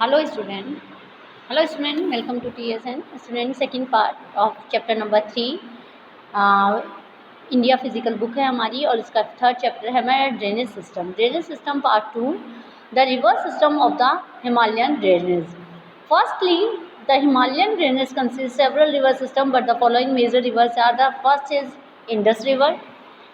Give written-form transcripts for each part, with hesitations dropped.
Hello student. Hello student. Welcome to TSN. Student second part of chapter number 3. India physical book है हमारी और इसका third chapter है हमारा drainage system. Drainage system part 2, the river system of the Himalayan drainage. Firstly the Himalayan drainage consist several river system but the following major rivers are the first is Indus river.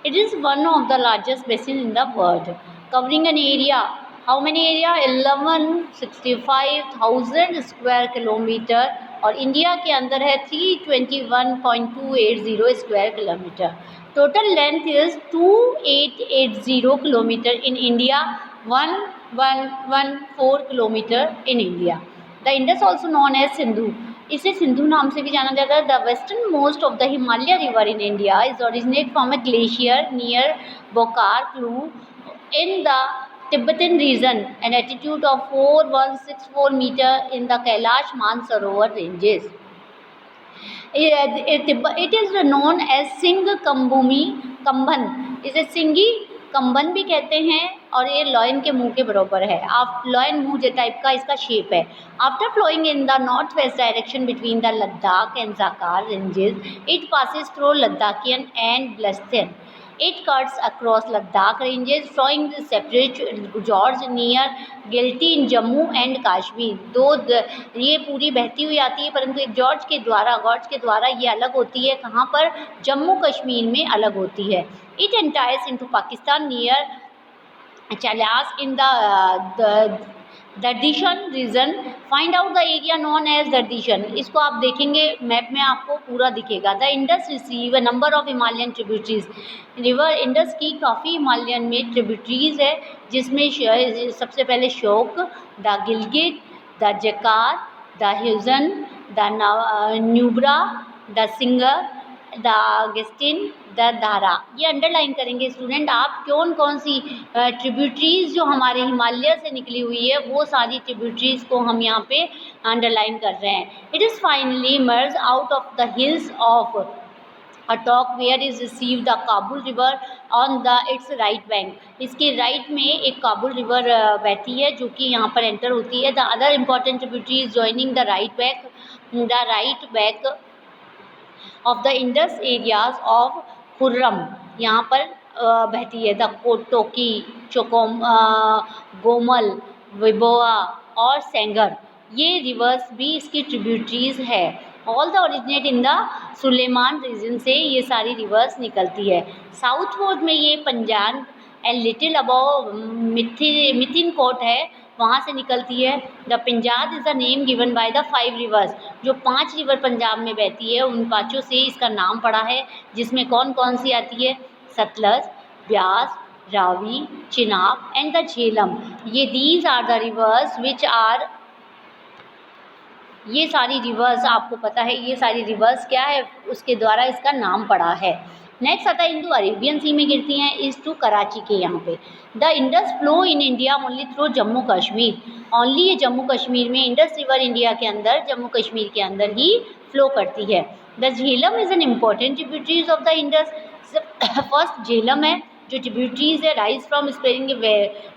It is one of the largest basin in the world, covering an area. How many area? 1165,000 square kilometre और India के अंदर है 321.280 square kilometre. Total length is 2880 kilometre in India, 1114 kilometre in India. The Indus also known as Sindhu. इसे सिंधु नाम से भी जाना जाता है. The western most of the Himalaya river in India is originate from a glacier near बोकारोलू in the Tibetan region, an altitude of 4164 meter in the Kailash Mansarovar ranges. It is known as सिंह कम्बुमी कम्बन. इसे सिंगी कम्बन भी कहते हैं और ये lion के मुंह के बराबर है. आप लॉयन मुंह जो टाइप का इसका शेप है. After flowing in the north west direction between the Ladakh and Zaskar ranges, it passes through Ladakhian and Baltistan. It cuts across Ladakh ranges, flowing the separate gorge near guilty in Jammu and Kashmir. ये पूरी बहती हुई आती है परंतु एक गॉर्ज के द्वारा ये अलग होती है. कहाँ पर? जम्मू कश्मीर में अलग होती है. It enters into Pakistan near Chilas in Dardistan region. Find out the area known as Dardistan. इसको आप देखेंगे मैप में आपको पूरा दिखेगा. The Indus receive a number of Himalayan tributaries. River Indus की काफ़ी हिमालयन में ट्रिब्यूटरीज है जिसमें सबसे पहले Shyok, the Gilgit, the Zaskar, the ह्यूजन, the Nubra, the Shigar, the Gasting, the Dras. ये अंडरलाइन करेंगे स्टूडेंट आप. कौन सी ट्रिब्यूटरीज जो हमारे हिमालय से निकली हुई है वो सारी ट्रिब्यूटरीज को हम यहाँ पे अंडरलाइन कर रहे हैं. It is finally merge out of the hills of a talk where is received the Kabul river on the its right bank. इसके राइट में एक काबुल रिवर बहती है जो कि यहाँ पर एंटर होती है. The other important tributaries joining the right back of the Indus areas of Khurram यहाँ पर बहती है. द कोटोकी, गोमल, विबोआ और सेंगर ये रिवर्स भी इसकी ट्रिब्यूटरीज है. All the originate in the Sulaiman region से ये सारी रिवर्स निकलती है. साउथ वोड में ये पंजाब एंड लिटिल अबव मिथिनकोट है वहाँ से निकलती है. The Punjab is the name given by the 5 reverse. जो 5 रिवर पंजाब में बहती है उन 5 से इसका नाम पड़ा है जिसमें कौन सी आती है? Sutlej, Beas, Ravi, Chenab and the Jhelum. ये these are the rivers which are. ये सारी रिवर्स आपको पता है ये सारी रिवर्स क्या है उसके द्वारा इसका नाम पड़ा है. नेक्स्ट आता है इंडो अरेबियन सी में गिरती हैं इस टू कराची के यहाँ पे. The Indus flow in India only through Jammu Kashmir. Only ये जम्मू कश्मीर में इंडस रिवर इंडिया के अंदर जम्मू कश्मीर के अंदर ही फ्लो करती है. The Jhelum is an important tributaries of the Indus. First Jhelum है जो ट्रिब्यूटरीज है rise from spring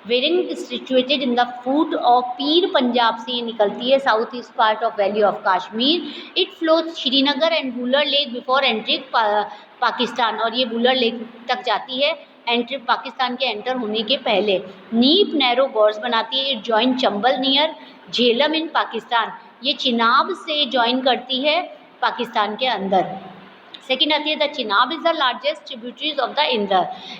Verinag situated in the foot of Pir Punjab से ये निकलती है south east part of valley of Kashmir. It flows Srinagar and Wular lake before entering Pakistan. और ये वुलर लेक तक जाती है एंट्री पाकिस्तान के एंटर होने के पहले. नीप नैरो गॉर्ज बनाती है. It join Chambal near Jhelum in Pakistan. ये चिनाब से जॉइन करती है पाकिस्तान के अंदर. सेकेंड आती है the Chenab is the largest tributaries of the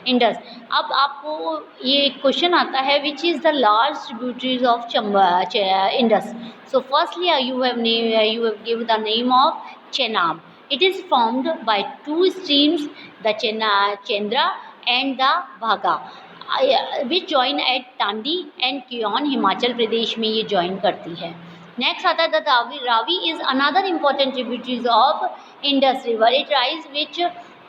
Indus. अब आपको ये क्वेश्चन आता है which is the large tributaries of Indus. So firstly you have give the name of Chenab. It is formed by 2 streams the Chandra and the Bhaga which join at Tandi and कियोन हिमाचल प्रदेश में ये join करती है. नेक्स्ट आता है the Ravi is another important tributaries of Indus river. It rise which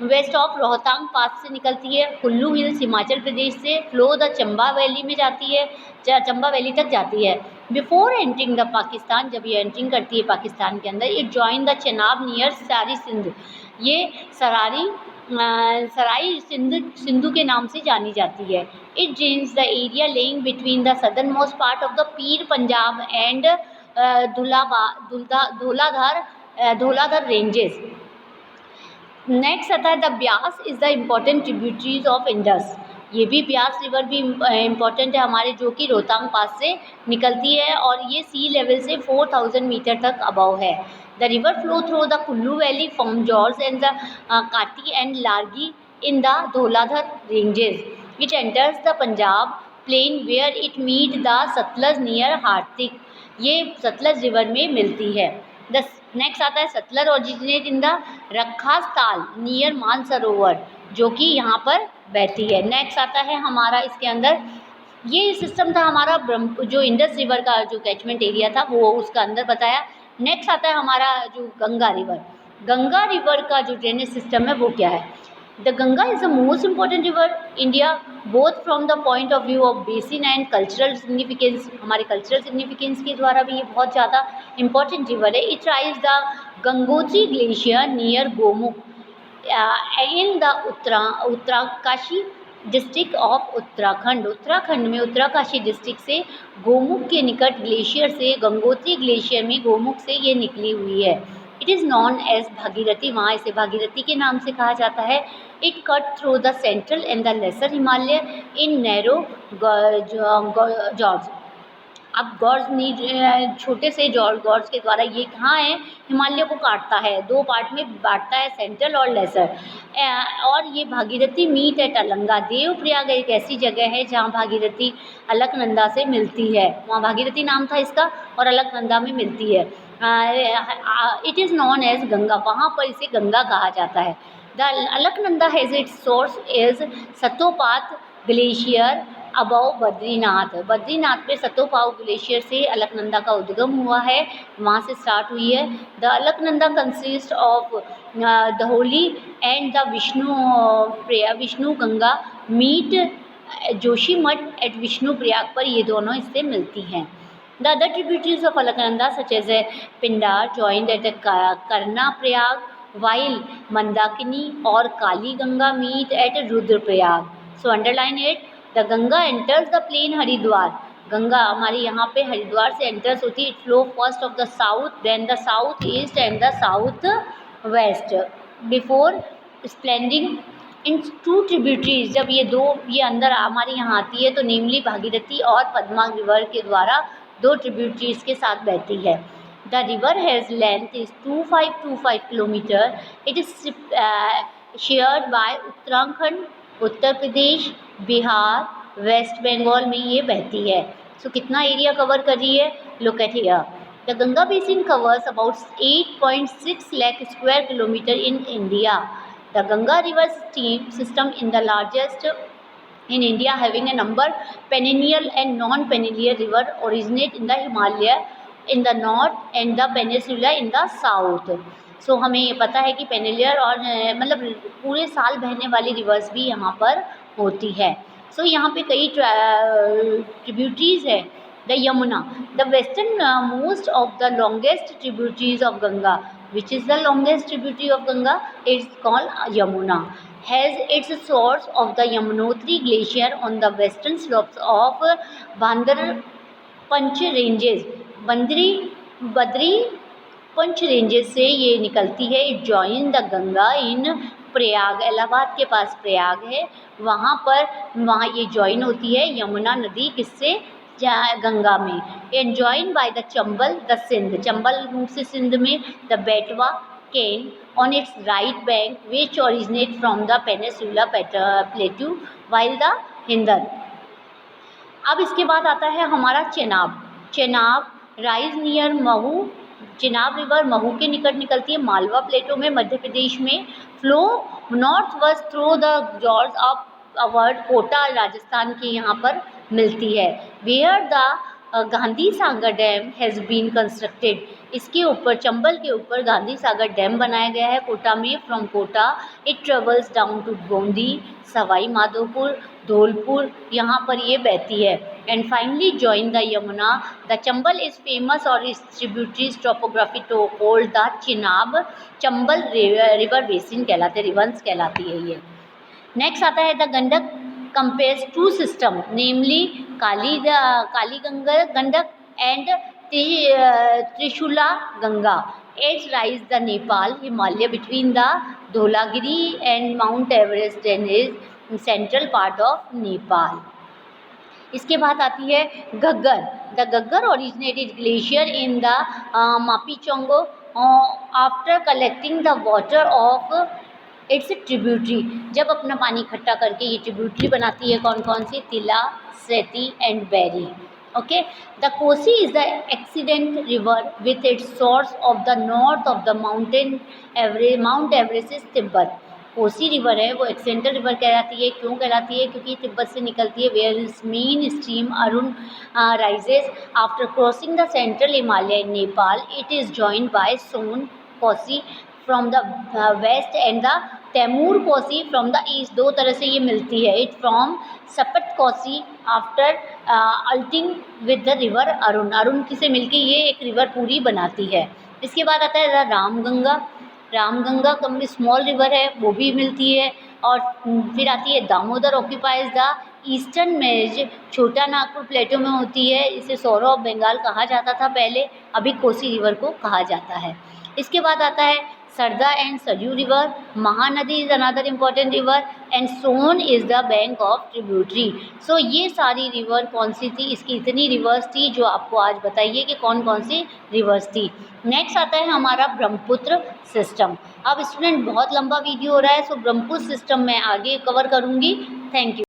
west of Rohtang pass से निकलती है. कुल्लू हिल्स हिमाचल प्रदेश से फ्लो द चंबा वैली में जाती है, चंबा वैली तक जाती है. बिफोर एंट्रिंग द पाकिस्तान, जब ये एंट्रिंग करती है पाकिस्तान के अंदर, it join the Chenab near सारी सिंध. ये सरारी सराय सिंधु के नाम से जानी जाती है। It drains the area lying between the southern most part of the Pir Punjab and Dhauladhar ranges. Next आता है the Beas is the important tributaries of Indus. ये भी ब्यास रिवर भी इम्पॉर्टेंट है हमारे, जो कि रोहतांग पास से निकलती है और ये सी लेवल से 4000 मीटर तक अबव है। The river flow through the Kullu valley from gorge and the Kati and Largi in the Dhauladhar ranges. It enters the Punjab plain where it meet the Sutlej near Harike. ये सतलज रिवर में मिलती है। द नेक्स्ट आता है सतलज ओरिजिनेट इन द रखास ताल near Mansarovar, जो कि यहाँ पर बहती है। नेक्स्ट आता है हमारा इसके अंदर, ये सिस्टम था हमारा जो इंडस रिवर का जो कैचमेंट एरिया था वो उसका अंदर बताया। नेक्स्ट आता है हमारा जो गंगा रिवर। गंगा रिवर का जो ड्रेनेज सिस्टम है वो क्या है। The Ganga is the most important river India both from the point of view of basin and cultural significance. हमारे कल्चरल सिग्निफिकेंस के द्वारा भी ये बहुत ज़्यादा इम्पॉर्टेंट रिवर है। It rise the Gangotri glacier near Gomukh in the Uttarkashi district of Uttarakhand. Uttarakhand में Uttarkashi district से गोमुख के निकट ग्लेशियर से गंगोत्री ग्लेशियर में गोमुख से ये निकली हुई है। It is known as Bhagirathi, वहाँ इसे भागीरथी के नाम से कहा जाता है। It cut through the central and the lesser Himalaya in narrow gorge. अब गॉर्ज छोटे से गॉर्ज के द्वारा ये कहाँ है, हिमालय को काटता है, दो पार्ट में बांटता है, सेंट्रल और लेसर। और ये भागीरथी मीट एट अलंगा। देवप्रयाग एक ऐसी जगह है जहाँ भागीरथी अलकनंदा से मिलती है, वहाँ भागीरथी नाम था इसका और अलकनंदा में मिलती है। It is known as Ganga, वहाँ पर इसे गंगा कहा जाता है। The Alaknanda has its source is Satopanth glacier above Badrinath. Badrinath पे सतोपाव ग्लेशियर से अलकनंदा का उद्गम हुआ है, वहाँ से स्टार्ट हुई है। The Alaknanda consist of Dhauli and the Vishnu Ganga meet Joshimath at Vishnuprayag पर, ये दोनों इससे मिलती हैं। The other tributaries of Alaknanda such as a Pindar joined at Karnaprayag, while Mandakini और Kali Ganga meet at Rudraprayag. So underline it. The Ganga enters the plain Haridwar. Ganga हमारी यहाँ पे हरिद्वार से एंटर्स होती है। It flow first of the south then the south east and the south west before splitting into tributaries. जब ये अंदर हमारे यहाँ आती है तो नेमली भागीरथी और पद्मा रिवर के द्वारा दो ट्रिब्यूटरीज के साथ बहती है। The river has length is 2525 kilometre. It is shared by Uttarakhand, Uttar Pradesh, Bihar, West Bengal में ये बहती है। सो कितना एरिया कवर कर रही है, look at here. The Ganga basin covers about 8.6 lakh square kilometre in India. The Ganga river system in the largest in India, having a number perennial and non-perennial river originate in the Himalaya in the north and the peninsula in the south. सो हमें ये पता है कि पेनिलियर और मतलब पूरे साल बहने वाली रिवर्स भी यहाँ पर होती है। सो यहाँ पे कई ट्रिब्यूटरीज है। The Yamuna, the western most of the longest tributaries of Ganga. Which is the longest tributary of Ganga? It's called Yamuna. Has its source of the Yamunotri glacier on the western slopes of बांदर पंच रेंजेस। बद्री पंच रेंजेस से ये निकलती है। It join the Ganga इन प्रयाग, इलाहाबाद के पास प्रयाग है, वहाँ ये join होती है यमुना नदी किससे? गंगा में। And join by the Chambal the Sindh, Chambal मुख से सिंध में। The Betwa Ken on its right bank which originate from the peninsula plateau while the Hindon. अब इसके बाद आता है हमारा Chenab rise near Mhow. Chenab river Mhow के निकट निकलती है, मालवा प्लेटो में, मध्य प्रदेश में। Flow north west through the gorge of अवर्ड, कोटा राजस्थान के यहाँ पर मिलती है। Where the Gandhi Sagar dam has been constructed, इसके ऊपर चंबल के ऊपर गांधी सागर डैम बनाया गया है कोटा में। From Kota it travels down to गोंदी, सवाई माधोपुर, धौलपुर यहाँ पर ये बहती है। And finally join the Yamuna. The Chambal is famous और इस tributaries topography to called the Chenab Chambal river basin कहलाते, रिवर्स कहलाती है ये। नेक्स्ट आता है the Gandak comprises two system namely Kali Ganga Gandak and Trishuli Ganga. Its rise the Nepal Himalaya between the Dholagiri and Mount Everest and is central part of Nepal. इसके बाद आती है Ghaggar. The Ghaggar originated glacier in the Mapchachungo after collecting the water of its tributary. जब अपना पानी इकट्ठा करके ये ट्रिब्यूटरी बनाती है कौन कौन सी, Tila, Seti and Bheri. Okay, the Kosi is the accident river with its source of the north of the Mount Everest is Tibet. Kosi river है वो एक्सीडेंटल रिवर कहलाती है। क्यों कहलाती है? क्योंकि तिब्बत से निकलती है। Where is main stream Arun rises after crossing the central Himalaya in Nepal. It is joined by Sun Kosi from the west and the Tamur Kosi from the east. दो तरह से ये मिलती है। It from Sapt Kosi after uniting with the river Arun. Arun से मिलके ये एक रिवर पूरी बनाती है। इसके बाद आता है रामगंगा। रामगंगा कम स्मॉल रिवर है, वो भी मिलती है। और फिर आती है दामोदर ऑक्यूपाइज द ईस्टर्न मेज। छोटा नागपुर प्लेटो में होती है। इसे सौरो ऑफ बंगाल कहा जाता था पहले, अभी कोसी रिवर को कहा जाता है। इसके बाद आता है Sarda and Saryu river. Mahanadi is another important river and Son is the bank of tributary. So ये सारी रिवर कौन सी थी? इसकी इतनी रिवर्स थी जो आपको आज बताइए कि कौन कौन सी रिवर्स थी। नेक्स्ट आता है हमारा ब्रह्मपुत्र सिस्टम। अब स्टूडेंट बहुत लंबा वीडियो हो रहा है, सो ब्रह्मपुत्र सिस्टम मैं आगे कवर करूँगी। Thank you.